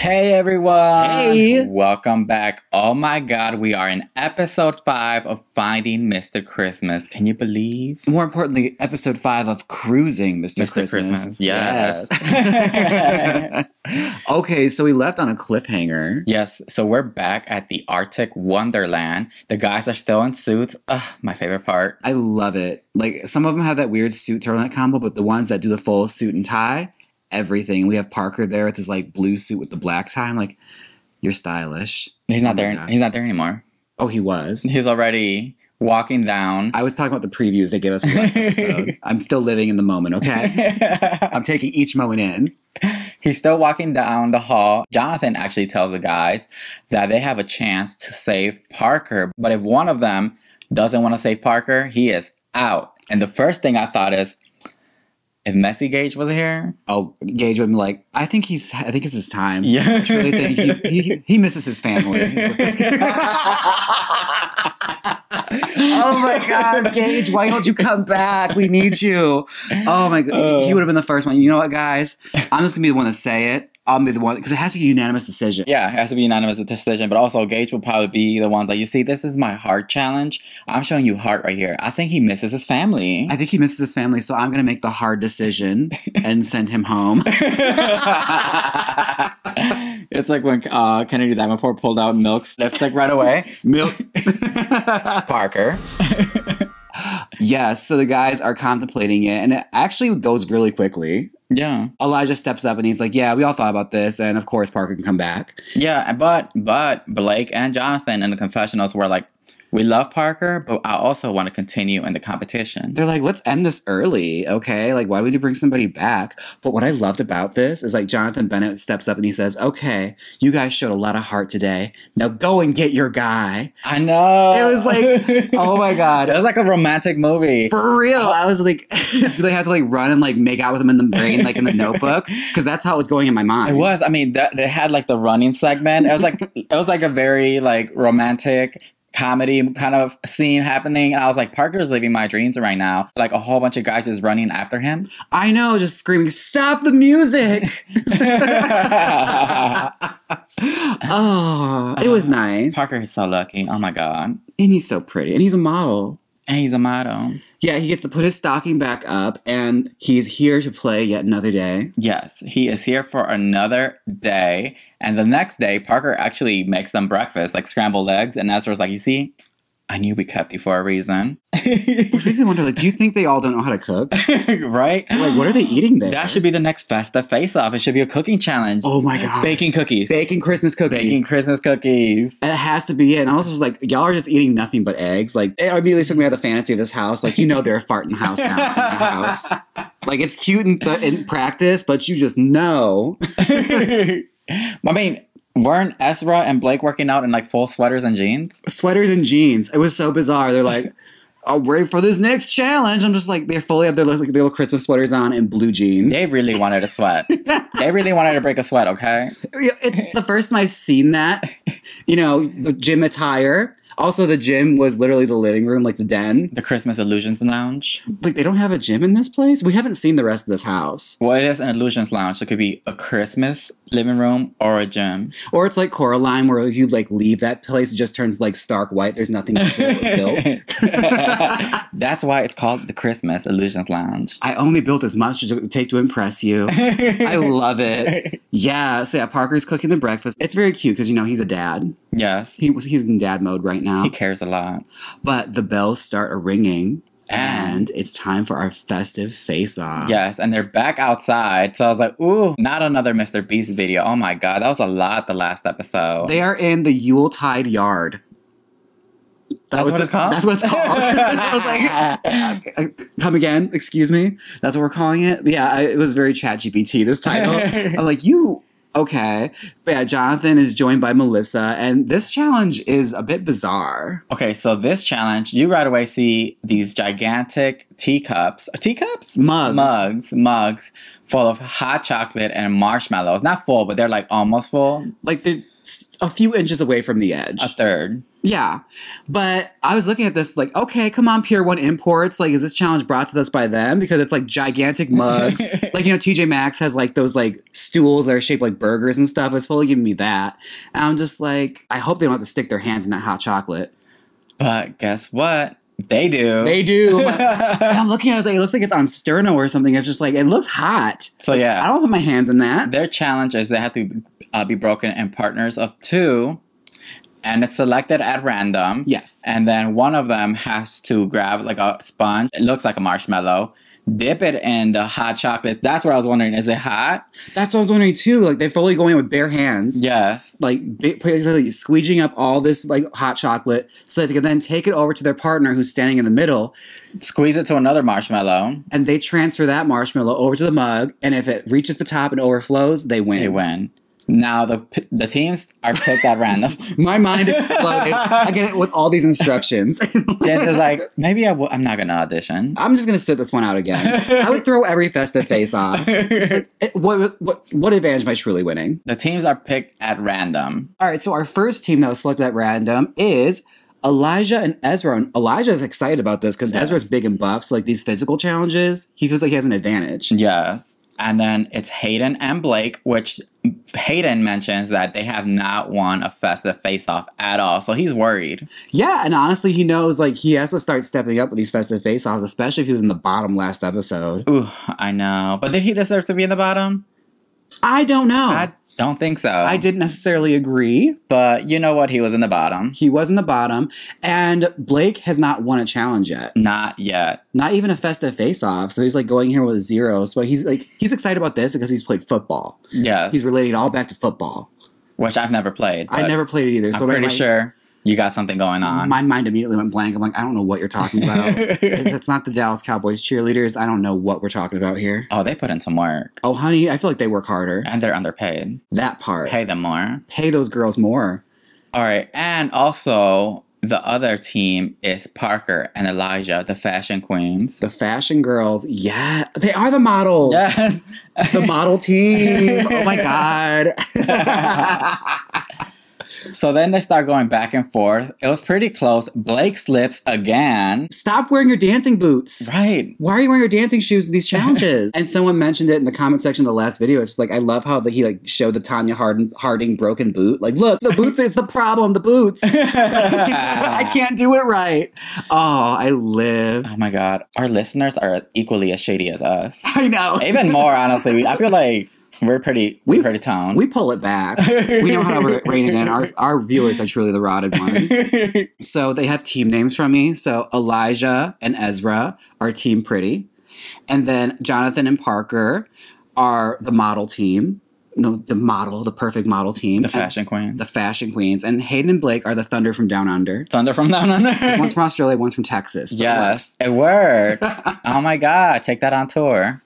Hey everyone! Hey! Welcome back. Oh my god, we are in episode 5 of Finding Mr. Christmas. Can you believe? More importantly, episode 5 of Cruising Mr. Christmas. Yes. Okay, so we left on a cliffhanger. Yes, so we're back at the Arctic Wonderland. The guys are still in suits. Ugh, my favorite part. I love it. Like, some of them have that weird suit turtleneck combo, but the ones that do the full suit and tie, everything. We have Parker there with his like blue suit with the black tie. I'm like, you're stylish. He's not there. God. He's not there anymore. Oh, he was? He's already walking down. I was talking about the previews they gave us last episode. I'm still living in the moment, okay? I'm taking each moment in. He's still walking down the hall. Jonathan actually tells the guys that they have a chance to save Parker. But if one of them doesn't want to save Parker, he is out. And the first thing I thought is, if Messy Gage was here, Gage would be like, I think it's his time. Yeah. I truly think he misses his family. Oh my God, Gage, why don't you come back? We need you. Oh my God, he would have been the first one. You know what, guys? I'm just gonna be the one to say it. I'll be the one because it has to be a unanimous decision. Yeah, it has to be a unanimous decision. But also, Gage will probably be the one that you see. This is my heart challenge. I'm showing you heart right here. I think he misses his family. I think he misses his family, so I'm gonna make the hard decision and send him home. It's like when Kennedy Davenport pulled out Milk's lipstick right away. Milk. Parker. Yes, so the guys are contemplating it, and it actually goes really quickly. Yeah. Elijah steps up and he's like, yeah, we all thought about this, and of course Parker can come back. Yeah, but Blake and Jonathan in the confessionals were like, we love Parker, but I also want to continue in the competition. They're like, let's end this early, okay? Like, why do we need to bring somebody back? But what I loved about this is like Jonathan Bennett steps up and he says, okay, you guys showed a lot of heart today. Now go and get your guy. I know. It was like, oh my God. It was like a romantic movie. For real. I was like, do they have to like run and like make out with him in the brain, like in the Notebook? Because that's how it was going in my mind. It was. I mean, they had like the running segment. It was like a very like romantic comedy kind of scene happening, and I was like, Parker's living my dreams right now. Like a whole bunch of guys just running after him. I know, just screaming, stop the music. Oh, it was nice. Parker is so lucky. Oh my God. And he's so pretty, and he's a model. And he's a model. Yeah, he gets to put his stocking back up, and he's here to play yet another day. Yes, he is here for another day. And the next day, Parker actually makes them breakfast, like scrambled eggs. And Ezra's like, you see, I knew we kept you for a reason. Which makes me wonder, like, do you think they all don't know how to cook? Right? Like, what are they eating there? That should be the next Festa face-off. It should be a cooking challenge. Oh my God. Baking cookies. Baking Christmas cookies. Baking Christmas cookies. And it has to be it. And I was just like, y'all are just eating nothing but eggs. Like, it immediately took me out of the fantasy of this house. Like, you know they're a fart in the house now. In the house. Like, it's cute in practice, but you just know. I mean, weren't Ezra and Blake working out in like full sweaters and jeans? Sweaters and jeans. It was so bizarre. They're like, oh, ready for this next challenge. I'm just like, they fully have their little Christmas sweaters on and blue jeans. They really wanted to sweat. They really wanted to break a sweat, okay? It's the first time I've seen that. You know, the gym attire. Also, the gym was literally the living room, like the den. The Christmas Illusions Lounge. Like, they don't have a gym in this place? We haven't seen the rest of this house. Well, it is an Illusions Lounge. It could be a Christmas living room or a gym. Or it's like Coraline, where if you, like, leave that place, it just turns, like, stark white. There's nothing else that was built. That's why it's called the Christmas Illusions Lounge. I only built as much as it would take to impress you. I love it. Yeah, so yeah, Parker's cooking the breakfast. It's very cute because, you know, he's a dad. Yes. He's in dad mode right now. He cares a lot. But the bells start ringing, and it's time for our festive face-off. Yes, and they're back outside. So I was like, ooh, not another Mr. Beast video. Oh my God, that was a lot the last episode. They are in the Yuletide Yard. That's what it's called? That's what it's called. I was like, come again? Excuse me? That's what we're calling it? Yeah, it was very ChatGPT, this title. I'm like, okay. But yeah, Jonathan is joined by Melissa, and this challenge is a bit bizarre. Okay, so this challenge, you right away see these gigantic teacups. Teacups? Mugs full of hot chocolate and marshmallows. Not full, but they're like almost full. Like a few inches away from the edge. A third. Yeah. But I was looking at this like, okay, come on, Pier 1 Imports. Like, is this challenge brought to us by them? Because it's like gigantic mugs. Like, you know, TJ Maxx has like those like stools that are shaped like burgers and stuff. It's fully giving me that. And I'm just like, I hope they don't have to stick their hands in that hot chocolate. But guess what? They do. They do. And I'm looking at it, I was like, it looks like it's on sterno or something. It's just like, it looks hot. So yeah. I don't put my hands in that. Their challenge is they have to be broken in partners of 2. And it's selected at random. Yes. And then one of them has to grab like a sponge. It looks like a marshmallow. Dip it in the hot chocolate. That's what I was wondering. Is it hot? That's what I was wondering too. Like, they're fully going with bare hands. Yes. Like, basically squeegeeing up all this like hot chocolate so that they can then take it over to their partner who's standing in the middle. Squeeze it to another marshmallow. And they transfer that marshmallow over to the mug. And if it reaches the top and overflows, they win. They win. Now the teams are picked at random. My mind exploded. I get it with all these instructions. Jens is like, maybe I'm not gonna audition. I'm just gonna sit this one out again. I would throw every festive face off. Just like, what advantage am I truly winning? The teams are picked at random. All right, so our first team that was selected at random is Elijah and Ezra. And Elijah is excited about this because Ezra's big and buff. So like these physical challenges, he feels like he has an advantage. Yes. And then it's Hayden and Blake, which Hayden mentions that they have not won a festive face-off at all. So he's worried. Yeah, and honestly, he knows like he has to start stepping up with these festive face-offs, especially if he was in the bottom last episode. Ooh, I know. But did he deserve to be in the bottom? I don't know. I don't think so. I didn't necessarily agree. But you know what? He was in the bottom. He was in the bottom. And Blake has not won a challenge yet. Not yet. Not even a festive face-off. So he's like going here with a 0. So he's excited about this because he's played football. Yes. He's relating it all back to football. Which I've never played. I never played it either. I'm pretty sure you got something going on. My mind immediately went blank. I'm like, I don't know what you're talking about. If it's not the Dallas Cowboys cheerleaders, I don't know what we're talking about here. Oh, they put in some work. Oh, honey, I feel like they work harder. And they're underpaid. That part. Pay them more. Pay those girls more. All right. And also, the other team is Parker and Elijah, the fashion queens. The fashion girls. Yeah. They are the models. Yes. The model team. Oh, my God. So then they start going back and forth. It was pretty close. Blake slips again. Stop wearing your dancing boots. Right. Why are you wearing your dancing shoes in these challenges? And someone mentioned it in the comment section of the last video. It's like, I love how he like showed the Tanya Harding broken boot. Like, look, the boots, it's the problem, the boots. I can't do it right. Oh, I lived. Oh my God. Our listeners are equally as shady as us. I know. Even more, honestly. I feel like we're pretty toned. We pull it back. We know how to rein it in. Our viewers are truly the rotted ones. So they have team names from me. So Elijah and Ezra are Team Pretty. And then Jonathan and Parker are the model team. No, the perfect model team. The fashion queen. The fashion queens. And Hayden and Blake are the Thunder from Down Under. Thunder from Down Under? One's from Australia, one's from Texas. So yes, it works. Oh my God, take that on tour.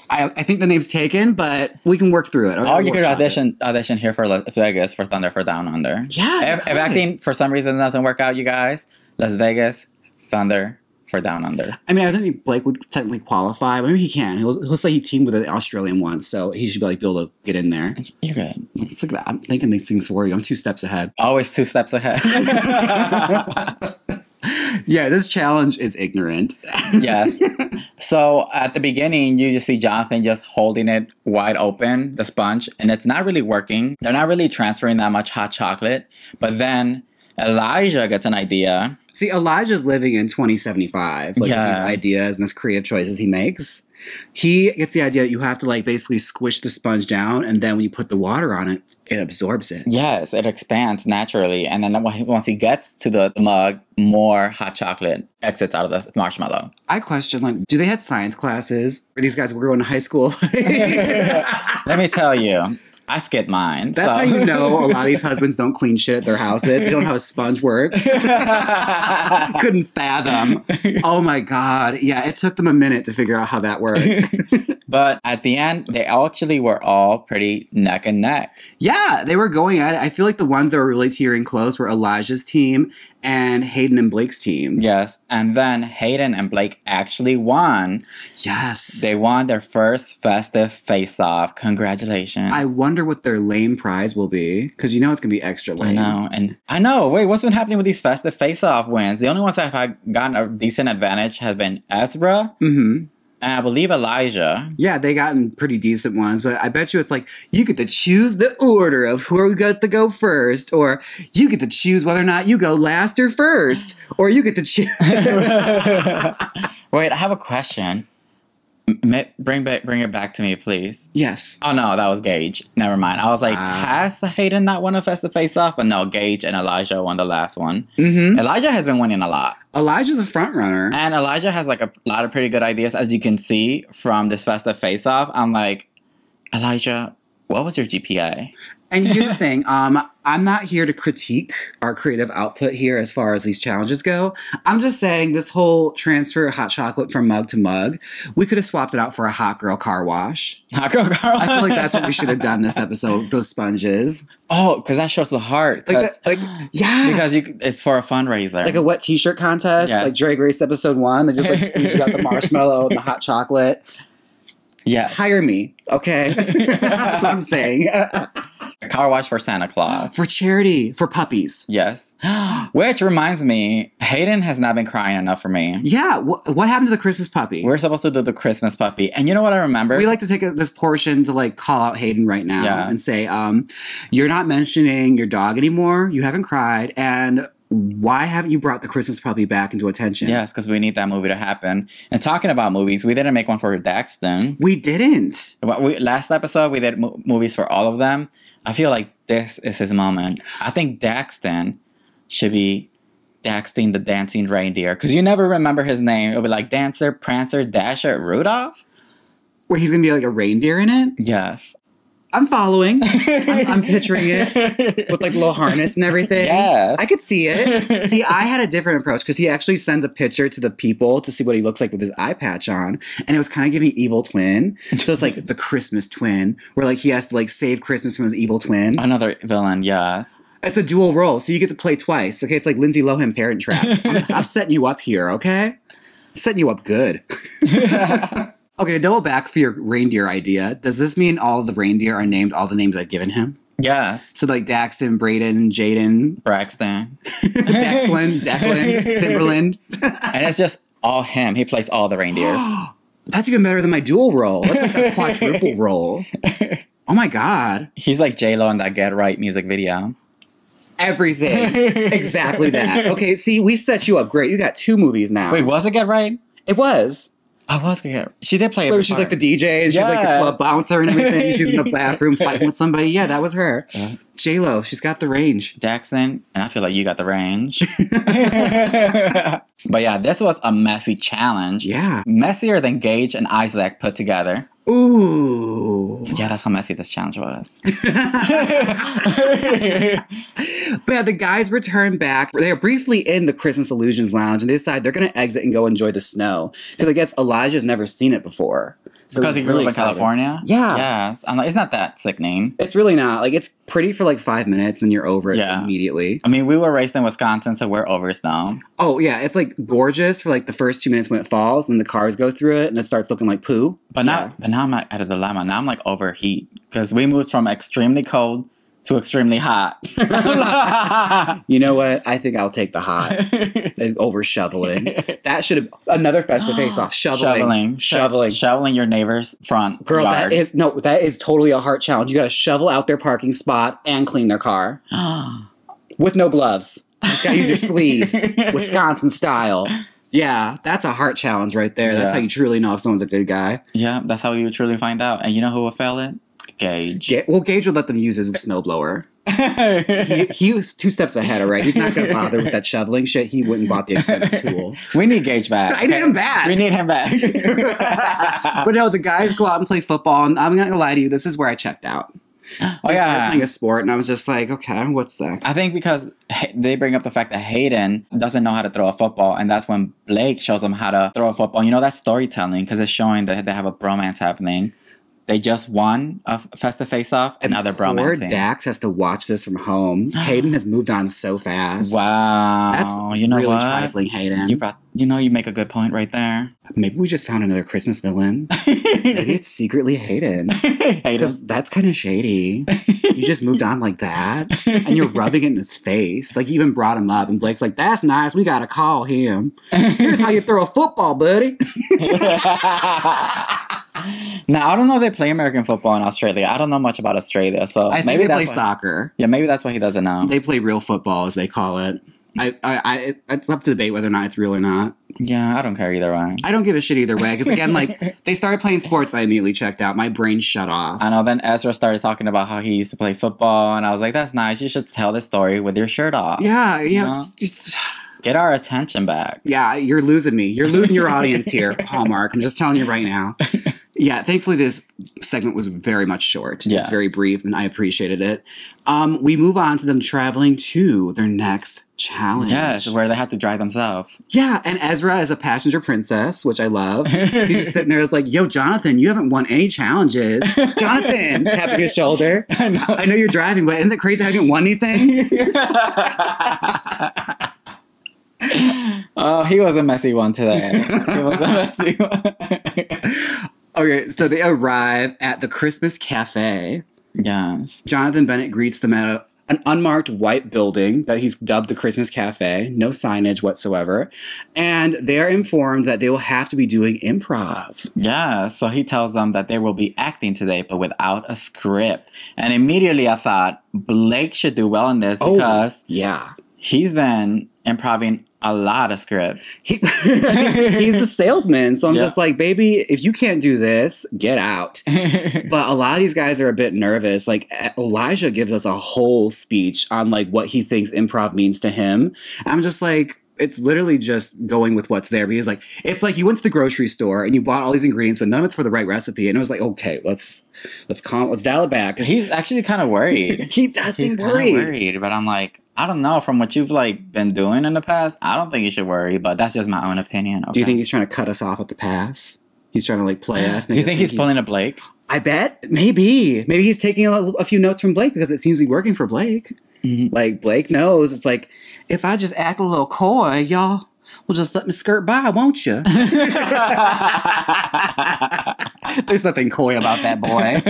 I think the name's taken, but we can work through it. Or you could audition here for Las Vegas for Thunder for Down Under. Yeah. If acting for some reason doesn't work out, you guys, Las Vegas, Thunder for Down Under. I mean, I don't think Blake would technically qualify, but maybe he can. He'll say he teamed with an Australian once, so he should be able to get in there. You're good. It's like that. I'm thinking these things for you. I'm 2 steps ahead. Always 2 steps ahead. Yeah, this challenge is ignorant. Yes. So at the beginning, you just see Jonathan just holding it wide open, the sponge, and it's not really working. They're not really transferring that much hot chocolate. But then Elijah gets an idea. See, Elijah's living in 2075. Like these ideas and these creative choices he makes. He gets the idea that you have to like basically squish the sponge down, and then when you put the water on it, it absorbs it. Yes, it expands naturally. And then once he gets to the mug, more hot chocolate exits out of the marshmallow. I question, like, do they have science classes? Or these guys were going to high school? Let me tell you. I skipped mine. That's how you know a lot of these husbands don't clean shit at their houses. They don't know how a sponge works. Couldn't fathom. Oh my God. Yeah, it took them a minute to figure out how that worked. But at the end, they actually were all pretty neck and neck. Yeah, they were going at it. I feel like the ones that were really tearing close were Elijah's team and Hayden and Blake's team. Yes. And then Hayden and Blake actually won. Yes. They won their first festive face-off. Congratulations. I wonder what their lame prize will be, because you know it's going to be extra lame. I know. Wait, what's been happening with these festive face-off wins? The only ones that have gotten a decent advantage has been Ezra. Mm-hmm. And I believe Elijah. Yeah, they gotten pretty decent ones, but I bet you it's like, you get to choose the order of who gets to go first, or you get to choose whether or not you go last or first, or you get to choose. Wait, I have a question. Bring it back to me, please. Yes. Oh, no, that was Gage. Never mind. I was like, has Hayden not won a festive face-off? But no, Gage and Elijah won the last one. Mm-hmm. Elijah has been winning a lot. Elijah's a front runner. And Elijah has like a lot of pretty good ideas, as you can see from this festive face-off. I'm like, Elijah, what was your GPA? And here's the thing, I'm not here to critique our creative output here as far as these challenges go. I'm just saying this whole transfer of hot chocolate from mug to mug, we could have swapped it out for a hot girl car wash. Hot girl car wash? I feel like that's what we should have done this episode, those sponges. Oh, because that shows the heart. Yeah. Because it's for a fundraiser. Like a wet t-shirt contest, yes. Like Drag Race episode 1. They just like squeeze you out the marshmallow and the hot chocolate. Yes. Hire me, okay? That's what I'm saying. A car wash for Santa Claus. For charity, for puppies. Yes. Which reminds me, Hayden has not been crying enough for me. Yeah, what happened to the Christmas puppy? We're supposed to do the Christmas puppy. And you know what I remember? We like to take this portion to like call out Hayden right now and say, you're not mentioning your dog anymore. You haven't cried. And why haven't you brought the Christmas puppy back into attention? Yes, because we need that movie to happen. And talking about movies, we didn't make one for Daxton. We didn't. Last episode, we did movies for all of them. I feel like this is his moment. I think Daxton should be Daxton the Dancing Reindeer. Because you never remember his name. It'll be like Dancer, Prancer, Dasher, Rudolph. Where he's going to be like a reindeer in it? Yes. I'm following. I'm picturing it with like a little harness and everything. Yes. I could see it. See, I had a different approach because he actually sends a picture to the people to see what he looks like with his eye patch on. And it was kind of giving evil twin. So it's like the Christmas twin where like he has to like save Christmas from his evil twin. Another villain, yes. It's a dual role. So you get to play twice. Okay, it's like Lindsay Lohan Parent Trap. I'm setting you up here, okay? I'm setting you up good. Okay, to double back for your reindeer idea, does this mean all of the reindeer are named all the names I've given him? Yes. So like Daxton, Brayden, Jaden, Braxton. Declan, Timberland. And it's just all him. He plays all the reindeers. That's even better than my dual role. That's like a quadruple role. Oh my God. He's like J-Lo in that Get Right music video. Everything. Exactly that. Okay, see, we set you up great. You got 2 movies now. Wait, was it Get Right? It was. I was gonna get. She did play. Where she's like the DJ and she's like the club bouncer and everything. She's in the bathroom fighting with somebody. Yeah, that was her. J-Lo, she's got the range. Jackson, and I feel like you got the range. But yeah, this was a messy challenge. Yeah, messier than Gage and Isaac put together. Ooh. Yeah, that's how messy this challenge was. But yeah, the guys return back. They are briefly in the Christmas Illusions Lounge and they decide they're going to exit and go enjoy the snow. Because I guess Elijah's never seen it before. So because he grew up in California? Yeah. Yes. I'm like, it's not that sickening. It's really not. Like, it's pretty for like 5 minutes and you're over it immediately. I mean, we were raised in Wisconsin, so we're over snow. Oh, yeah. It's like gorgeous for like the first 2 minutes when it falls and the cars go through it and it starts looking like poo. But now I'm like at a dilemma. Now I'm like over heat. Because we moved from extremely cold to extremely hot. You know what? I think I'll take the hot over shoveling. That should have another festive face-off. Shoveling your neighbor's front Girl, yard. that is totally a heart challenge. You got to shovel out their parking spot and clean their car with no gloves. You just got to use your sleeve, Wisconsin style. Yeah, that's a heart challenge right there. That's how you truly know if someone's a good guy. Yeah, that's how you truly find out. And you know who will fail it? Gage. Gage would let them use his snowblower. he was 2 steps ahead, all right? He's not going to bother with that shoveling shit. He wouldn't bought the expensive tool. We need Gage back. I need him back. We need him back. But no, the guys go out and play football, and I'm not going to lie to you, this is where I checked out. Oh, They started yeah. playing a sport, and I was just like, okay, what's next? I think because they bring up the fact that Hayden doesn't know how to throw a football, and that's when Blake shows him how to throw a football. You know, that's storytelling because it's showing that they have a bromance happening. They just won a festive face-off, and now they're Poor bromancing. Dax has to watch this from home. Hayden has moved on so fast. Wow. That's you know really what? trifling, Hayden. You make a good point right there. Maybe we just found another Christmas villain. Maybe it's secretly Hayden. Hayden. Because that's kind of shady. You just moved on like that. And you're rubbing it in his face. Like, you even brought him up. And Blake's like, that's nice. We got to call him. Here's how you throw a football, buddy. Now, I don't know if they play American football in Australia. I don't know much about Australia. So I think maybe they play that's soccer. Yeah, maybe that's why he doesn't know. They play real football, as they call it. It's up to debate whether or not it's real or not. Yeah, I don't care either way. I don't give a shit either way. Because again, like, they started playing sports, I immediately checked out. My brain shut off. I know. Then Ezra started talking about how he used to play football, and I was like, "That's nice. You should tell this story with your shirt off." Yeah. know? Just, Get our attention back. yeah, you're losing me. You're losing your audience here, Hallmark. I'm just telling you right now. Yeah, thankfully this segment was very much short. Yes. It's very brief, and I appreciated it. We move on to them traveling to their next challenge. Yes, where they have to drive themselves. Yeah, and Ezra is a passenger princess, which I love. He's just sitting there, it's like, yo, Jonathan, you haven't won any challenges. Jonathan, tapping his shoulder. I know you're driving, but isn't it crazy how you haven't won anything? Oh, he was a messy one today. He was a messy one. Okay, so they arrive at the Christmas cafe. Yes. Jonathan Bennett greets them at an unmarked white building that he's dubbed the Christmas Cafe. No signage whatsoever. And they're informed that they will have to be doing improv. Yeah, so he tells them that they will be acting today, but without a script. And immediately I thought, Blake should do well in this because yeah. he's been improving a lot of scripts. He's the salesman. So I'm Yeah. just like, baby, if you can't do this, get out. But a lot of these guys are a bit nervous. Like, Elijah gives us a whole speech on like what he thinks improv means to him. I'm just like, it's literally just going with what's there. Because like, it's like you went to the grocery store and you bought all these ingredients, but none of it's for the right recipe. And it was like, okay, let's dial it back. He's actually kind of worried. He does seem He's kind worried. of worried, but I'm like, I don't know. From what you've like been doing in the past, I don't think you should worry. But that's just my own opinion. Okay? Do you think he's trying to cut us off at the pass? He's trying to like play us. Do you think he's pulling a Blake? I bet. Maybe he's taking a few notes from Blake because it seems to be working for Blake. Mm-hmm. Like, Blake knows. It's like, if I just act a little coy, y'all will just let me skirt by, won't you? There's nothing coy about that boy.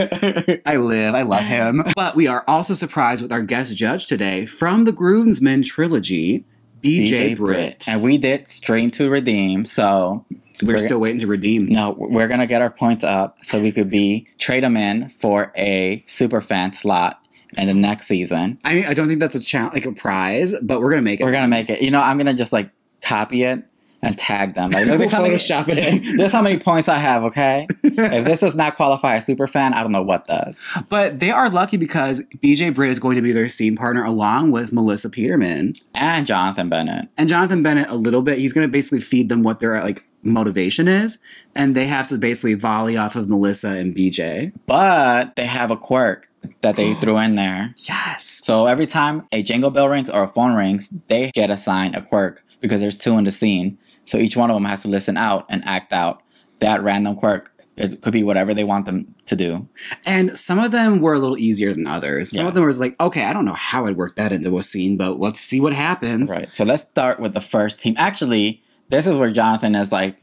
I love him. But we are also surprised with our guest judge today from the Groomsmen trilogy, BJ Britt. And we did Stream to Redeem, so We're still waiting to redeem. No, we're gonna get our points up so we could trade them in for a super fan slot in the next season. I mean, I don't think that's a prize, but we're gonna make it. We're gonna make it. You know, I'm gonna just like copy it and tag them. Like, look how many Photoshop it in. That's how many points I have. Okay, if this does not qualify as super fan, I don't know what does. But they are lucky because BJ Britt is going to be their scene partner along with Melissa Peterman And Jonathan Bennett. and Jonathan Bennett a little bit. He's going to basically feed them what their like motivation is, and they have to basically volley off of Melissa and BJ. But they have a quirk that they threw in there. Yes. So every time a jingle bell rings or a phone rings, they get assigned a quirk because there's two in the scene. So each one of them has to listen out and act out that random quirk. It could be whatever they want them to do. And some of them were a little easier than others. Some Yes. of them was like, okay, I don't know how I'd work that into a scene, but let's see what happens. Right. So let's start with the first team. Actually, this is where Jonathan is like,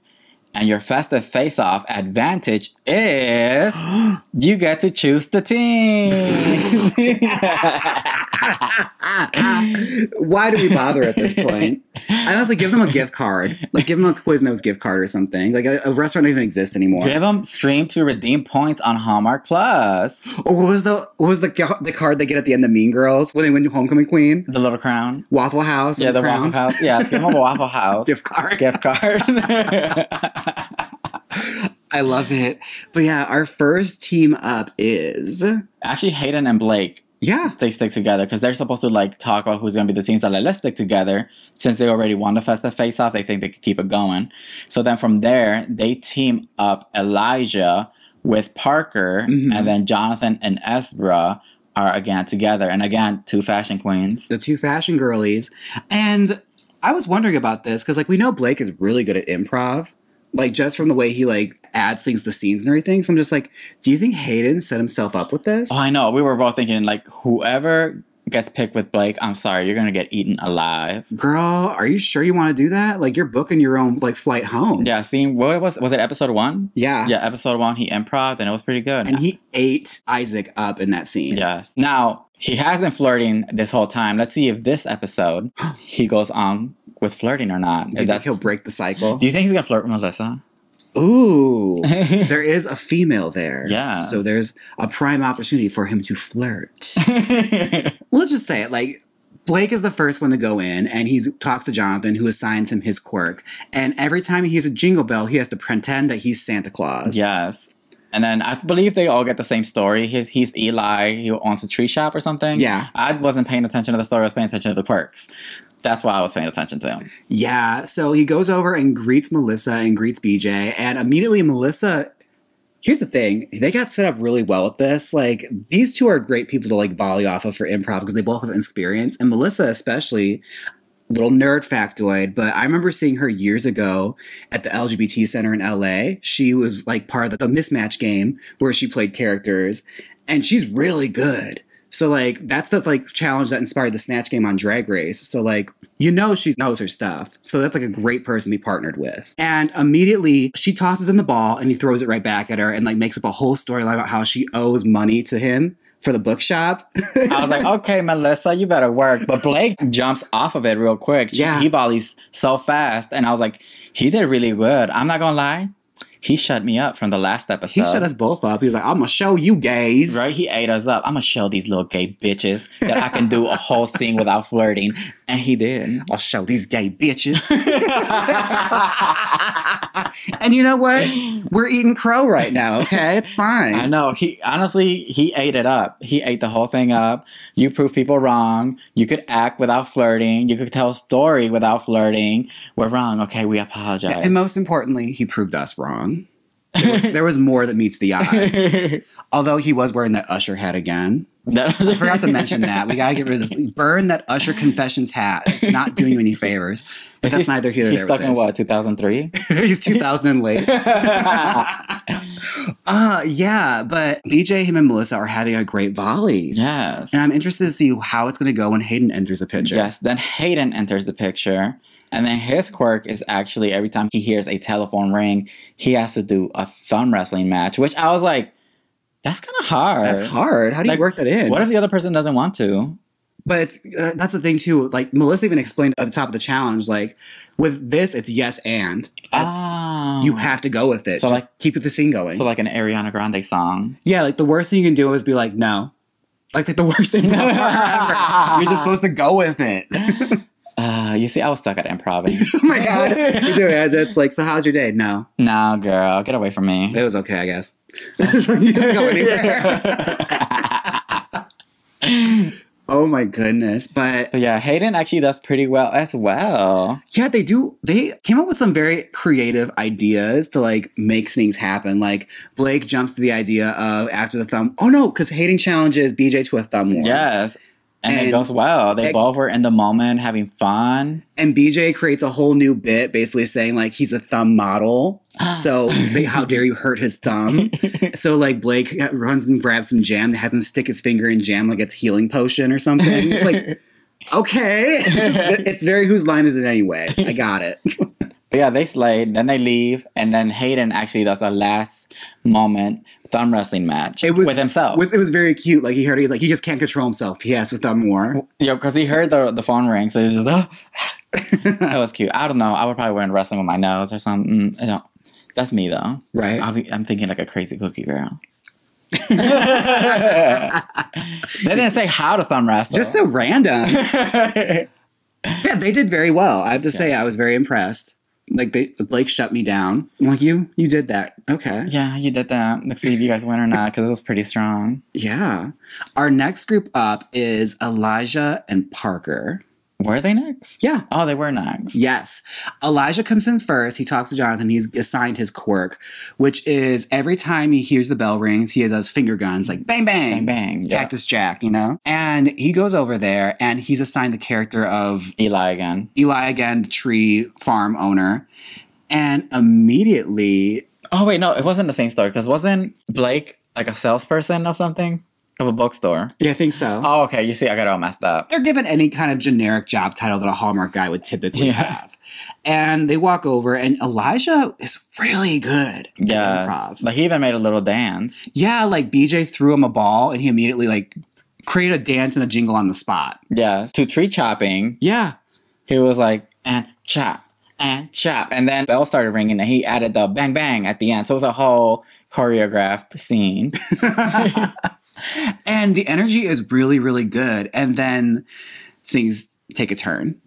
and your festive face-off advantage is you get to choose the team. Why do we bother at this point? I honestly give them a gift card. Like, give them a Quiznos gift card or something. Like, a restaurant doesn't even exist anymore. Give them Stream to Redeem points on Hallmark Plus. Oh, what was the card they get at the end of Mean Girls when they win Homecoming Queen? The Little Crown. Waffle House. Yeah, the Crown? Waffle House. Yeah, give them a Waffle House. Gift card. Gift card. I love it. But yeah, our first team up is... Actually, Hayden and Blake, Yeah. they stick together because they're supposed to like talk about who's going to be the teams. So like, let's stick together. Since they already won the festive face-off, they think they could keep it going. So then from there, they team up Elijah with Parker, and then Jonathan and Esbra are again together. And again, two fashion queens. The two fashion girlies. And I was wondering about this because, like, we know Blake is really good at improv. Like, just from the way he, like, adds things to scenes and everything. So I'm just like, do you think Hayden set himself up with this? Oh, I know. We were both thinking, like, whoever gets picked with Blake, I'm sorry, you're going to get eaten alive. Girl, are you sure you want to do that? Like, you're booking your own, like, flight home. Yeah, see, what was it episode 1? Yeah. Yeah, episode 1, he improv'd, and it was pretty good. And he ate Isaac up in that scene. Yes. Now, he has been flirting this whole time. Let's see if this episode he goes on with flirting or not. Do you think he'll break the cycle? Do you think he's going to flirt with Melissa? Ooh, there is a female there. Yeah. So there's a prime opportunity for him to flirt. Let's just say it. Like, Blake is the first one to go in, and he's talks to Jonathan, who assigns him his quirk. And every time he hears a jingle bell, he has to pretend that he's Santa Claus. Yes. And then I believe they all get the same story. He's Eli. He owns a tree shop or something. Yeah. I wasn't paying attention to the story. I was paying attention to the quirks. That's why I was paying attention to him. Yeah. So he goes over and greets Melissa and greets BJ. And immediately Melissa... Here's the thing. They got set up really well with this. Like, these two are great people to, like, volley off of for improv because they both have experience. And Melissa especially... Little nerd factoid, but I remember seeing her years ago at the LGBT Center in LA. She was like part of the mismatch game where she played characters, and she's really good. So like that's the like challenge that inspired the Snatch Game on Drag Race. So like she knows her stuff. So that's like a great person to be partnered with. And immediately she tosses in the ball and he throws it right back at her and like makes up a whole storyline about how she owes money to him for the bookshop. I was like, okay, Melissa, you better work. But Blake jumps off of it real quick. Yeah. He volleys so fast. And I was like, he did really good. I'm not going to lie. He shut me up from the last episode. He shut us both up. He was like, I'm going to show you gays. Right? He ate us up. I'm going to show these little gay bitches that I can do a whole scene without flirting. And he did. I'll show these gay bitches. And you know what? We're eating crow right now, okay? It's fine. I know. He ate it up. He ate the whole thing up. You proved people wrong. You could act without flirting. You could tell a story without flirting. We're wrong. Okay, we apologize. And most importantly, he proved us wrong. There was more that meets the eye. Although he was wearing that Usher hat again. I forgot to mention that. We gotta get rid of this. Burn that Usher Confessions hat. It's not doing you any favors. But that's neither here nor there. He's stuck in what, 2003? He's 2000 and late. Yeah, but BJ, him, and Melissa are having a great volley. Yes. And I'm interested to see how it's gonna go when Hayden enters the picture. Yes, then Hayden enters the picture. And then his quirk is actually every time he hears a telephone ring, he has to do a thumb wrestling match, which I was like, that's kind of hard. That's hard. How do you work that in? What if the other person doesn't want to? But that's the thing, too. Like, Melissa even explained at the top of the challenge, like, with this, it's yes and. You have to go with it. So, just keep the scene going. So, like an Ariana Grande song. Yeah, like, the worst thing you can do is be like, no. Like the worst thing ever. You're just supposed to go with it. You see, I was stuck at improving. Oh my God. It's like, so how's your day? No. No, girl. Get away from me. It was okay, I guess. You didn't go anywhere. Oh my goodness. But yeah, Hayden actually does pretty well as well. Yeah, they do. They came up with some very creative ideas to like make things happen. Like Blake jumps to the idea of after the thumb. Oh no, because Hayden challenges BJ to a thumb war. Yes. And it goes well. They both were in the moment having fun. And BJ creates a whole new bit basically saying like he's a thumb model. So how dare you hurt his thumb? So like Blake runs and grabs some jam, has him stick his finger in jam like it's healing potion or something. It's like, okay. It's very whose line is it anyway? I got it. But yeah, they slayed, then they leave, and then Hayden actually does a last moment thumb wrestling match with himself. It was very cute. Like he's like, he just can't control himself. He has to thumb war. Yeah, because he heard the phone ring, so he's just, That was cute. I don't know. I would probably win wrestling with my nose or something. That's me, though. Right. I'm thinking like a crazy cookie girl. They didn't say how to thumb wrestle. Just so random. Yeah, they did very well. I have to say, I was very impressed. Like Blake shut me down. I'm like, you did that. Okay. Yeah, you did that. Let's see if you guys win or not, because it was pretty strong. Yeah. Our next group up is Elijah and Parker. Were they next? Yeah. Oh, they were next. Yes. Elijah comes in first. He talks to Jonathan. He's assigned his quirk, which is every time he hears the bell rings, he has those finger guns like bang, bang, Bang, bang. Yeah. Cactus Jack, you know? And he goes over there and he's assigned the character of Eli again, the tree farm owner. And immediately... Oh, wait, no, it wasn't the same story because wasn't Blake like a salesperson of something? Of a bookstore? Yeah, I think so. Oh, okay. You see, I got it all messed up. They're given any kind of generic job title that a Hallmark guy would typically have. And they walk over, and Elijah is really good at improv. Like, he even made a little dance. Yeah, like BJ threw him a ball, and he immediately, like, created a dance and a jingle on the spot. Yes. To tree chopping. Yeah. He was like, and chop, and chop. And then bell started ringing, and he added the bang, bang at the end. So it was a whole choreographed scene. And the energy is really, really good. And then things take a turn.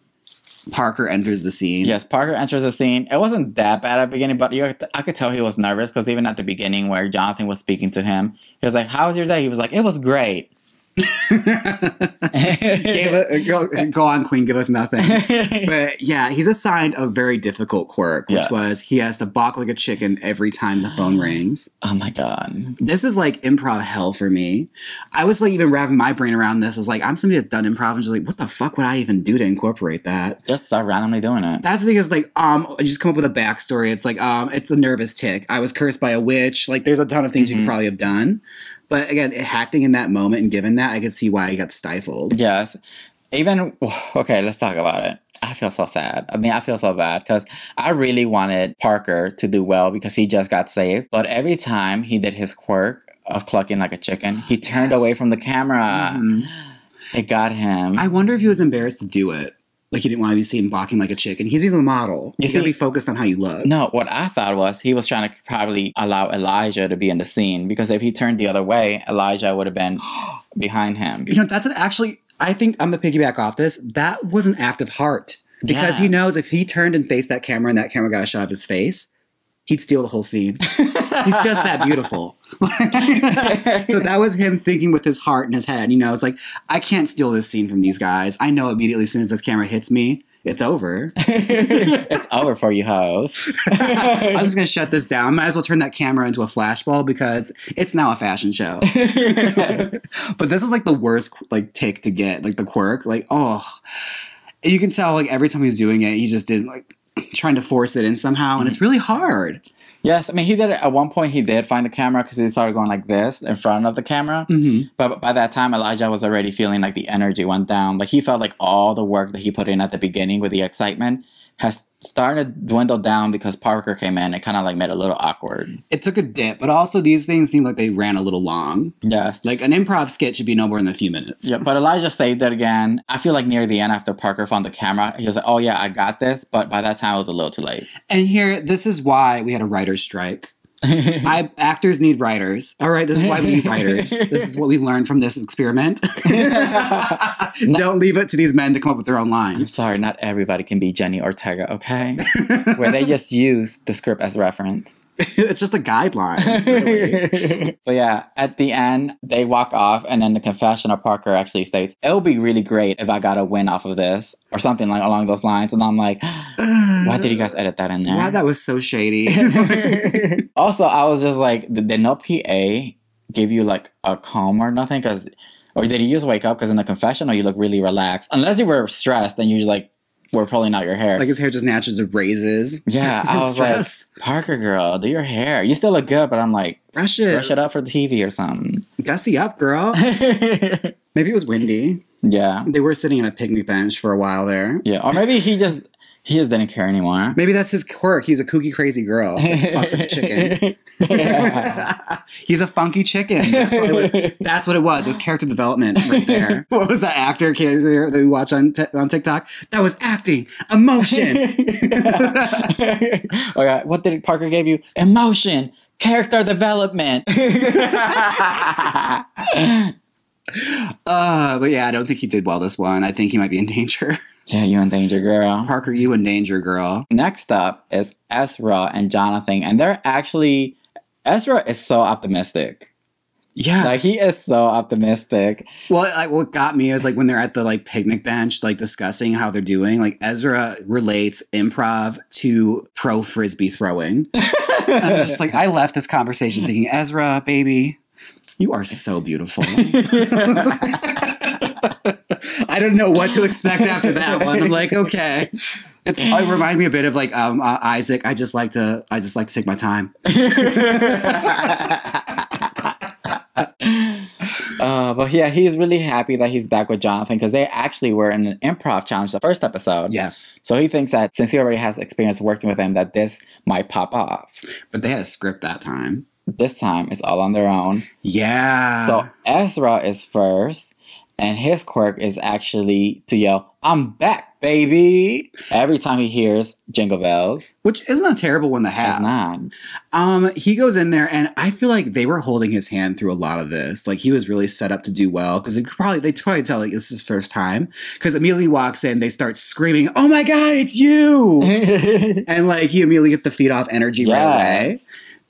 Parker enters the scene. Yes, Parker enters the scene. It wasn't that bad at the beginning, but I could tell he was nervous because even at the beginning where Jonathan was speaking to him, he was like, "How was your day?" He was like, "It was great." Go on, Queen, give us nothing. But yeah, he's assigned a very difficult quirk, which was he has to balk like a chicken every time the phone rings. Oh my god. This is like improv hell for me. I was like even wrapping my brain around this. Is like, I'm somebody that's done improv and just like, what the fuck would I even do to incorporate that? Just start randomly doing it. That's the thing is like, I just come up with a backstory. It's like, it's a nervous tick. I was cursed by a witch. Like there's a ton of things you could probably have done. But again, acting in that moment and given that, I could see why he got stifled. Yes. Even, okay, let's talk about it. I feel so sad. I mean, I feel so bad because I really wanted Parker to do well because he just got saved. But every time he did his quirk of clucking like a chicken, he turned away from the camera. Mm-hmm. It got him. I wonder if he was embarrassed to do it. Like he didn't want to be seen balking like a chicken. He's a model. You gotta be focused on how you look. No, what I thought was he was trying to probably allow Elijah to be in the scene because if he turned the other way, Elijah would have been behind him. You know, that's actually, I think I'm gonna piggyback off this. That was an act of heart because he knows if he turned and faced that camera and that camera got a shot of his face, he'd steal the whole scene. He's just that beautiful. So that was him thinking with his heart and his head. You know, it's like, I can't steal this scene from these guys. I know immediately as soon as this camera hits me, it's over. It's over for you, hoes. I'm just going to shut this down. Might as well turn that camera into a flashbulb because it's now a fashion show. But this is like the worst like take to get, like the quirk. Like, oh. And you can tell like every time he's doing it, he just did like trying to force it in somehow. And it's really hard. Yes, I mean, he did it at one point. He did find the camera because he started going like this in front of the camera. Mm-hmm. But by that time, Elijah was already feeling like the energy went down. Like he felt like all the work that he put in at the beginning with the excitement has started to dwindle down because Parker came in. It kind of like made it a little awkward. It took a dip, but also these things seemed like they ran a little long. Yes. Like an improv skit should be no more than a few minutes. Yeah, but Elijah saved it again. I feel like near the end after Parker found the camera, he was like, oh yeah, I got this. But by that time, it was a little too late. And here, this is why we had a writer's strike. Actors need writers. All right, this is why we need writers. This is what we learned from this experiment. Don't leave it to these men to come up with their own lines. I'm sorry, not everybody can be Jenny Ortega, okay? Where they just use the script as reference. It's just a guideline. Really. But yeah, at the end, they walk off, and then the confession of Parker actually states, it would be really great if I got a win off of this, or something like along those lines. And I'm like, why did you guys edit that in there? Wow, that was so shady. Also, I was just like, did no PA give you like a calm or nothing? Or did you just wake up because in the confessional you look really relaxed? Unless you were stressed, then you just like were pulling out your hair. Like his hair just naturally raises. Yeah, I was like, Parker girl, do your hair. You still look good, but I'm like, brush it up for the TV or something. Gussy up, girl. Maybe it was windy. Yeah. They were sitting on a picnic bench for a while there. Yeah, or maybe he just didn't care anymore. Maybe that's his quirk. He's a kooky, crazy girl. Fucks a chicken. He's a funky chicken. That's what it was. It was character development right there. What was that actor that we watch on TikTok? That was acting. Emotion. Okay, what did Parker give you? Emotion. Character development. But yeah, I don't think he did well this one. I think he might be in danger. Yeah, you in danger, girl. Parker, you in danger, girl. Next up is Ezra and Jonathan, and they're actually... Ezra is so optimistic. Yeah. Like, he is so optimistic. Well, like, what got me is like when they're at the like picnic bench, like discussing how they're doing. Like Ezra relates improv to pro frisbee throwing. I'm just like, I left this conversation thinking, Ezra, baby, you are so beautiful. I don't know what to expect after that one. I'm like, okay. It reminds me a bit of like Isaac. I just like to take my time. But yeah, he's really happy that he's back with Jonathan because they actually were in an improv challenge the first episode. Yes. So he thinks that since he already has experience working with him, that this might pop off. But they had a script that time. This time, it's all on their own. Yeah. So Ezra is first, and his quirk is actually to yell, "I'm back, baby!" every time he hears Jingle Bells. Which isn't a terrible one to have. It's not. He goes in there, and I feel like they were holding his hand through a lot of this. Like, he was really set up to do well, because they probably tell, like, it's his first time. Because immediately walks in, they start screaming, "Oh my God, it's you!" And, like, he immediately gets to feed off energy right away.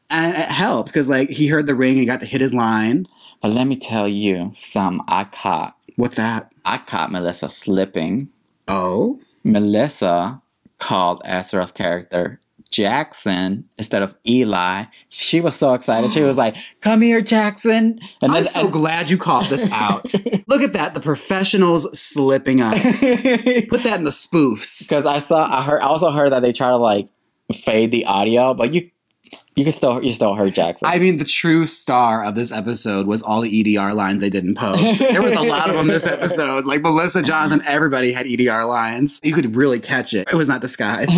And it helps, because, like, he heard the ring and got to hit his line. But let me tell you something I caught. What's that? I caught Melissa slipping. Oh? Melissa called Ezra's character Jackson instead of Eli. She was so excited. She was like, "Come here, Jackson." And I'm so glad you called this out. Look at that. The professionals slipping up. Put that in the spoofs. Because I also heard that they try to like fade the audio, but you still heard Jackson. I mean, the true star of this episode was all the EDR lines they didn't post. There was a lot of them this episode. Like Melissa, Jonathan, everybody had EDR lines. You could really catch it. It was not disguised.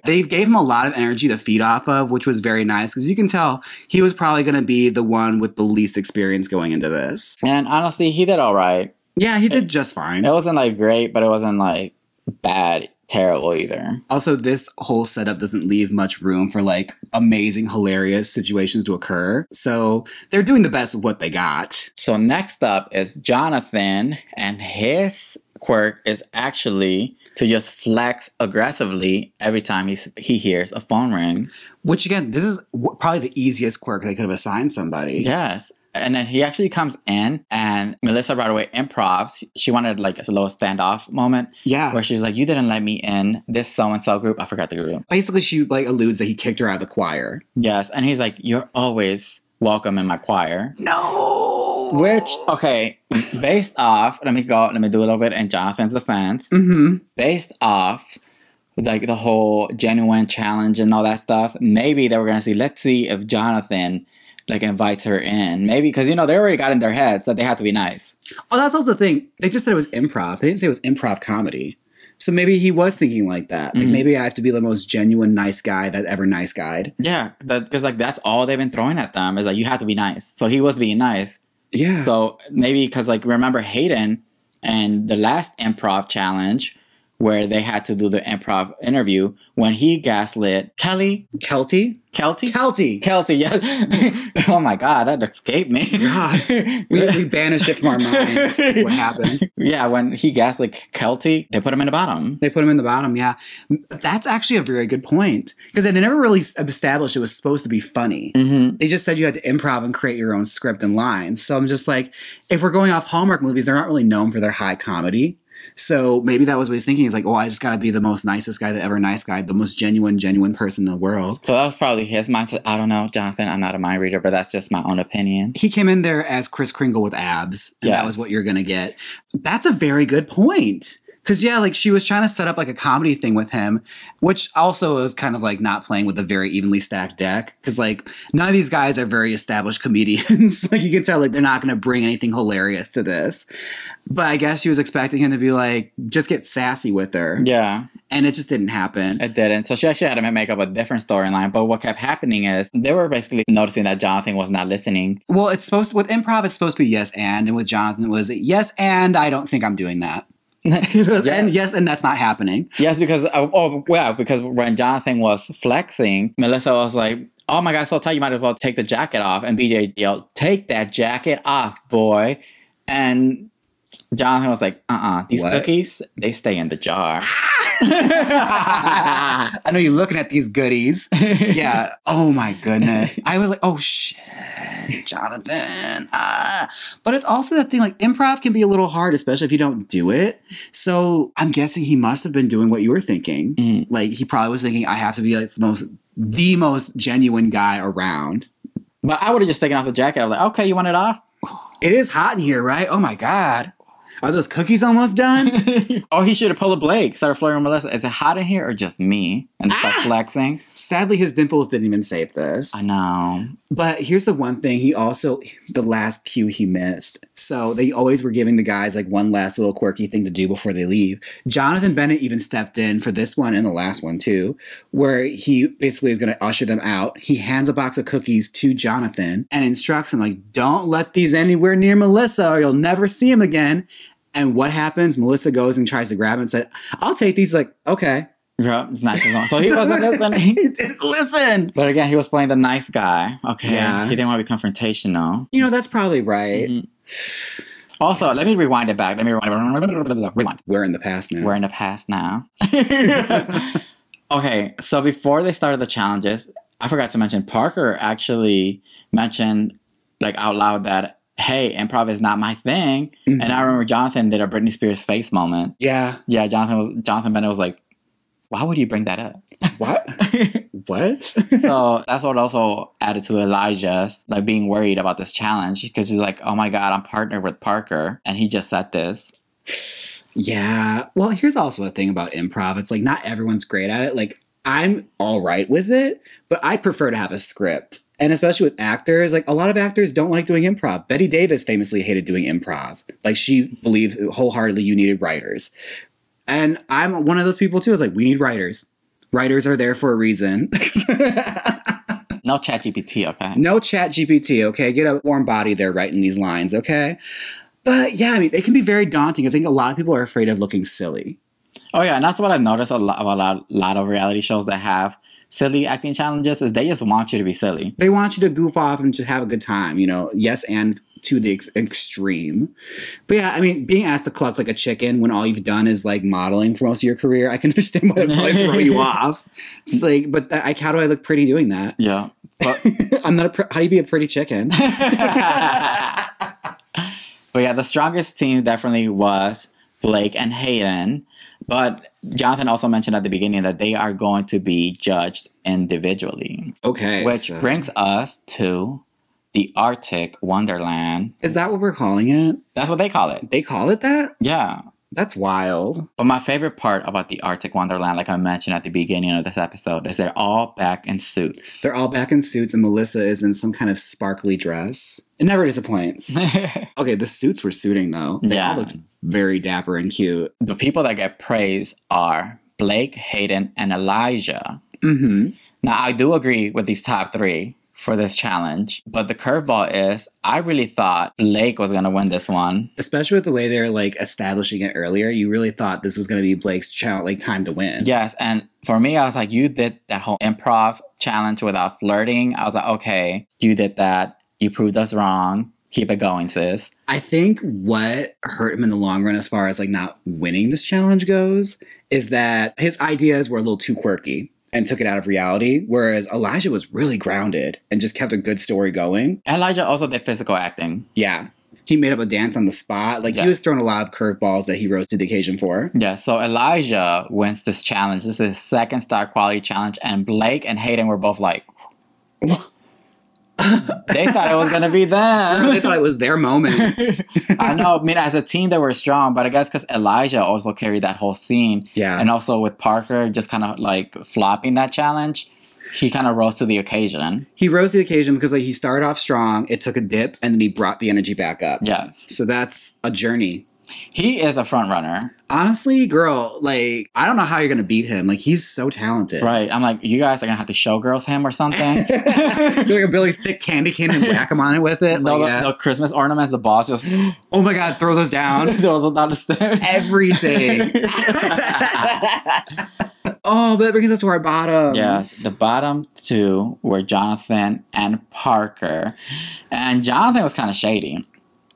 They gave him a lot of energy to feed off of, which was very nice because you can tell he was probably going to be the one with the least experience going into this. And honestly, he did all right. Yeah, he did just fine. It wasn't like great, but it wasn't like bad. Terrible either. Also, this whole setup doesn't leave much room for like amazing, hilarious situations to occur. So they're doing the best with what they got. So next up is Jonathan, and his quirk is actually to just flex aggressively every time he hears a phone ring. Which again, this is probably the easiest quirk they could have assigned somebody. Yes. And then he actually comes in, and Melissa right away improvs. She wanted like a little standoff moment. Yeah. Where she's like, "You didn't let me in this so-and-so group." I forgot the group. Basically, she like alludes that he kicked her out of the choir. Yes. And he's like, "You're always welcome in my choir." No. Which, okay, based off, let me do a little bit in Jonathan's defense. Mm-hmm. Based off like the whole genuine challenge and all that stuff, maybe they were going to let's see if Jonathan like invites her in. Maybe because, they already got in their heads that they have to be nice. Oh, that's also the thing. They just said it was improv. They didn't say it was improv comedy. So maybe he was thinking like that. Like maybe I have to be the most genuine nice guy that ever nice guyed. Yeah, because like that's all they've been throwing at them is like you have to be nice. So he was being nice. Yeah. So maybe because like remember Hayden and the last improv challenge where they had to do the improv interview when he gaslit Kelty, yes. Oh my God, that escaped me. God, we banished it from our minds. What happened? Yeah, when he gaslit Kelty, they put him in the bottom. They put him in the bottom, yeah. That's actually a very good point. Because they never really established it was supposed to be funny. Mm-hmm. They just said you had to improv and create your own script and lines. So I'm just like, if we're going off Hallmark movies, they're not really known for their high comedy. So maybe that was what he's thinking. He's like, I just got to be the most nicest guy that ever nice guy, the most genuine person in the world. So that was probably his mindset. I don't know, Jonathan. I'm not a mind reader, but that's just my own opinion. He came in there as Kris Kringle with abs, and that was what you're going to get. That's a very good point. Because, yeah, like she was trying to set up like a comedy thing with him, which also is kind of like not playing with a very evenly stacked deck. Because, like, none of these guys are very established comedians. Like, you can tell, like, they're not going to bring anything hilarious to this. But I guess she was expecting him to be like, just get sassy with her. Yeah. And it just didn't happen. It didn't. So she actually had to make up a different storyline. But what kept happening is they were basically noticing that Jonathan was not listening. Well, with improv, it's supposed to be yes and with Jonathan it was yes and I don't think I'm doing that. And yes, and that's not happening. Yes, because because when Jonathan was flexing, Melissa was like, "Oh my God, so tight, you might as well take the jacket off." And BJ yelled, "Take that jacket off, boy!" And Jonathan was like, these cookies, they stay in the jar. I know you're looking at these goodies. Yeah. Oh my goodness. I was like, oh shit. Jonathan. But it's also that thing, like, improv can be a little hard, especially if you don't do it. So I'm guessing he must have been doing what you were thinking. Mm-hmm. Like, he probably was thinking, I have to be like the most genuine guy around. But I would have just taken off the jacket. I was like, okay, you want it off? It is hot in here, right? Oh my God. Are those cookies almost done? Oh, he should have pulled a Blake. Started flirting with Melissa. Is it hot in here or just me? And start flexing. Sadly, his dimples didn't even save this. I know. But here's the one thing. The last cue he missed. So they always were giving the guys like one last little quirky thing to do before they leave. Jonathan Bennett even stepped in for this one and the last one too, where he basically is going to usher them out. He hands a box of cookies to Jonathan and instructs him like, don't let these anywhere near Melissa or you'll never see him again. And what happens? Melissa goes and tries to grab him and said, I'll take these. Like, okay. Yeah, it's nice. So he wasn't listening. He didn't listen. But again, he was playing the nice guy. Okay. Yeah. He didn't want to be confrontational. You know, that's probably right. Mm-hmm. Also, let me rewind it back. Rewind. We're in the past now. We're in the past now. Okay, so before they started the challenges, I forgot to mention, Parker actually mentioned like out loud that, hey, improv is not my thing. Mm-hmm. And I remember Jonathan did a Britney Spears face moment. Yeah. Yeah, Jonathan Bennett was like, why would you bring that up? What? What? So that's what also added to Elijah's like being worried about this challenge because he's like, oh my God, I'm partnered with Parker. And he just said this. Yeah. Well, here's also a thing about improv. It's like not everyone's great at it. Like I'm all right with it, but I prefer to have a script. And especially with actors, like a lot of actors don't like doing improv. Bette Davis famously hated doing improv. Like she believed wholeheartedly you needed writers. And I'm one of those people too. I was like, we need writers. Writers are there for a reason. No ChatGPT, okay? No ChatGPT, okay? Get a warm body there writing these lines, okay? But yeah, I mean, it can be very daunting. I think a lot of people are afraid of looking silly. Oh yeah, and that's what I've noticed a lot of reality shows that have silly acting challenges is they just want you to be silly. They want you to goof off and just have a good time, you know? Yes, and to the extreme. But yeah, I mean, being asked to cluck like a chicken when all you've done is like modeling for most of your career, I can understand why it might throw you off. It's like, but how do I look pretty doing that? Yeah. But I'm not how do you be a pretty chicken? But yeah, the strongest team definitely was Blake and Hayden. But Jonathan also mentioned at the beginning that they are going to be judged individually. Okay. Which brings us to the Arctic Wonderland. Is that what we're calling it? That's what they call it. They call it that? Yeah. That's wild. But my favorite part about the Arctic Wonderland, like I mentioned at the beginning of this episode, is they're all back in suits. They're all back in suits and Melissa is in some kind of sparkly dress. It never disappoints. Okay, the suits were suiting though. They all looked very dapper and cute. The people that get praise are Blake, Hayden, and Elijah. Mm-hmm. Now, I do agree with these top three for this challenge, but the curveball is I really thought Blake was going to win this one. Especially with the way they're like establishing it earlier, you really thought this was going to be Blake's time to win. Yes, and for me, I was like, you did that whole improv challenge without flirting. I was like, okay, you did that. You proved us wrong. Keep it going, sis. I think what hurt him in the long run as far as like not winning this challenge goes is that his ideas were a little too quirky and took it out of reality, whereas Elijah was really grounded and just kept a good story going. Elijah also did physical acting. Yeah. He made up a dance on the spot. Like, he was throwing a lot of curveballs that he rose to the occasion for. Yeah, so Elijah wins this challenge. This is his second star quality challenge, and Blake and Hayden were both like... They thought it was going to be them. They thought it was their moment. I know. I mean, as a team, they were strong, but I guess because Elijah also carried that whole scene. Yeah. And also with Parker just kind of like flopping that challenge, he kind of rose to the occasion. He rose to the occasion because like he started off strong, it took a dip, and then he brought the energy back up. Yes. So that's a journey. He is a front runner. Honestly, girl, like, I don't know how you're going to beat him. Like, he's so talented. Right. I'm like, you guys are going to have to showgirls him or something. You're like a really thick candy cane and whack him on it with it. The Christmas ornaments, the boss just... Oh my God, throw those down. Throw those down the stairs. Everything. Oh, but that brings us to our bottoms. Yes, the bottom two were Jonathan and Parker. And Jonathan was kind of shady.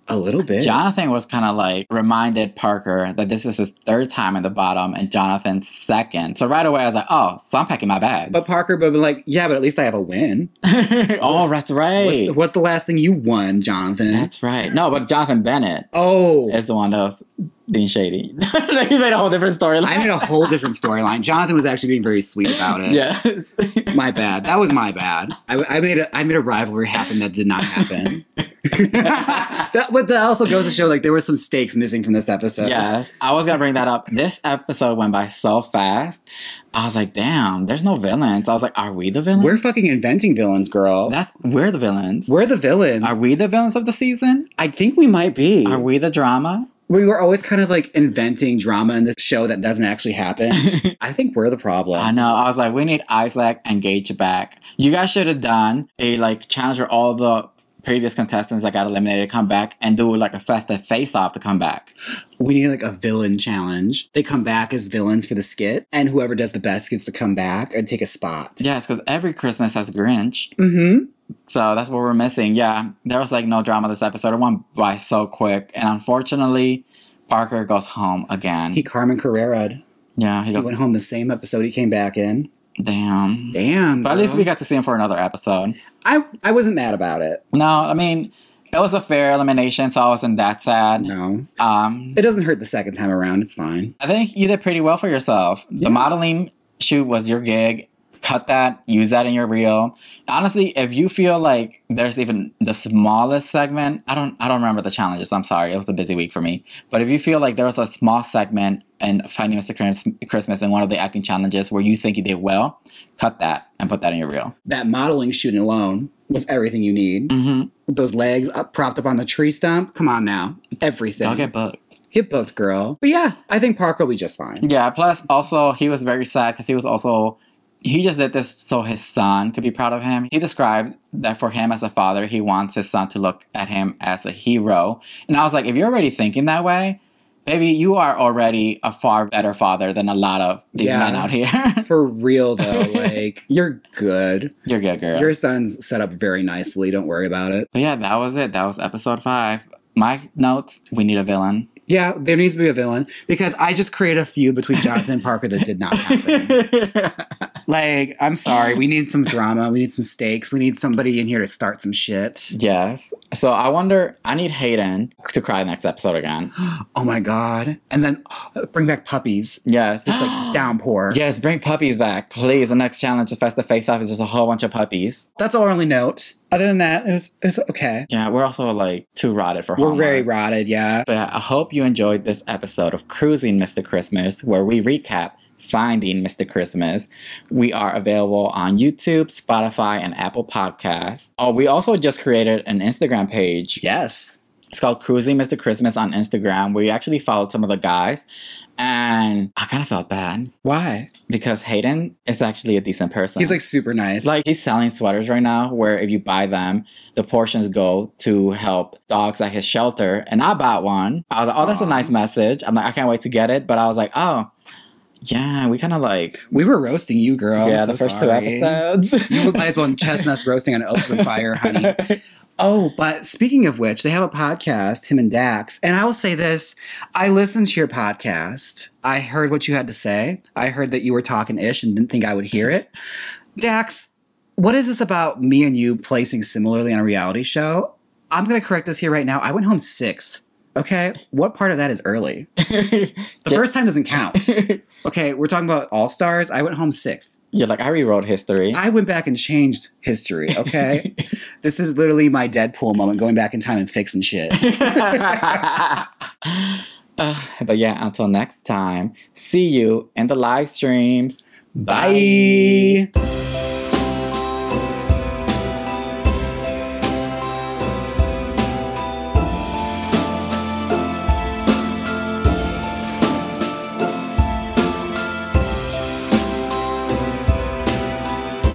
A little bit. Jonathan was kind of like reminded Parker that this is his third time in the bottom and Jonathan's second. So right away I was like, oh, so I'm packing my bags. But Parker would be like, yeah, but at least I have a win. Oh, that's right. What's the last thing you won, Jonathan? That's right. No, but Jonathan Bennett is the one that was being shady. He made a whole different storyline. I made a whole different storyline. Jonathan was actually being very sweet about it. Yes. My bad. That was my bad. I made a rivalry happen that did not happen. But that also goes to show like there were some stakes missing from this episode. Yes, I was gonna bring that up. This episode went by so fast. I was like, damn, there's no villains. I was like, are we the villains? We're fucking inventing villains, girl. We're the villains. We're the villains. Are we the villains of the season? I think we might be. Are we the drama? We were always kind of like inventing drama in the show that doesn't actually happen. I think we're the problem. I know. I was like, we need Isaac and Gage back. You guys should have done a like challenge where all the previous contestants that got eliminated come back and do like a festive face-off to come back. We need like a villain challenge. They come back as villains for the skit, and whoever does the best gets to come back and take a spot. Yes, because every Christmas has a Grinch. Mm-hmm. So that's what we're missing. Yeah, there was like no drama this episode. It went by so quick. And unfortunately, Parker goes home again. He Carmen Carrera'd. Yeah, he went home the same episode he came back in. Damn. But at least we got to see him for another episode. I wasn't mad about it. No, I mean, it was a fair elimination, so I wasn't that sad. No. It doesn't hurt the second time around. It's fine. I think you did pretty well for yourself. Yeah. The modeling shoot was your gig. Cut that, use that in your reel. Honestly, if you feel like there's even the smallest segment, I don't remember the challenges. I'm sorry, it was a busy week for me. But if you feel like there was a small segment in Finding Mr. Christmas in one of the acting challenges where you think you did well, cut that and put that in your reel. That modeling shoot alone was everything you need. Mm-hmm. With those legs propped up on the tree stump. Come on now, everything. I'll get booked. Get booked, girl. But yeah, I think Parker will be just fine. Yeah. Plus, also he was very sad because he just did this so his son could be proud of him. He described that for him as a father, he wants his son to look at him as a hero. And I was like, if you're already thinking that way, baby, you are already a far better father than a lot of these men out here. For real, though, like, you're good. You're good, girl. Your son's set up very nicely. Don't worry about it. But yeah, that was it. That was episode 5. My notes, we need a villain. Yeah, there needs to be a villain because I just created a feud between Jonathan and Parker that did not happen. Like, I'm sorry. We need some drama. We need some stakes. We need somebody in here to start some shit. Yes. So I need Hayden to cry next episode again. Oh my God. And then bring back puppies. Yes. It's like downpour. Yes, bring puppies back. Please. The next challenge, the Festive Face-Off, is just a whole bunch of puppies. That's all I really note. Other than that, it's okay. Yeah, we're also like too rotted for Hallmark. We're very rotted, yeah. But I hope you enjoyed this episode of Cruising Mr. Christmas, where we recap Finding Mr. Christmas. We are available on YouTube, Spotify, and Apple Podcasts. Oh, we also just created an Instagram page. Yes. It's called Cruising Mr. Christmas on Instagram. We actually followed some of the guys. And I kind of felt bad. Why? Because Hayden is actually a decent person. He's like super nice. Like he's selling sweaters right now where if you buy them, the portions go to help dogs at his shelter. And I bought one. I was like, oh, that's a nice message. I'm like, I can't wait to get it. But I was like, oh, yeah, we kind of like... We were roasting you, girl. Yeah, the first 2 episodes. You might as well chestnuts roasting on an open fire, honey. Oh, but speaking of which, they have a podcast, him and Dax. And I will say this. I listened to your podcast. I heard what you had to say. I heard that you were talking ish and didn't think I would hear it. Dax, what is this about me and you placing similarly on a reality show? I'm going to correct this here right now. I went home 6th. Okay? What part of that is early? The first time doesn't count. Okay, we're talking about All-Stars. I went home 6th. Yeah, like I rewrote history. I went back and changed history, okay? This is literally my Deadpool moment, going back in time and fixing shit. But yeah, until next time, see you in the live streams. Bye.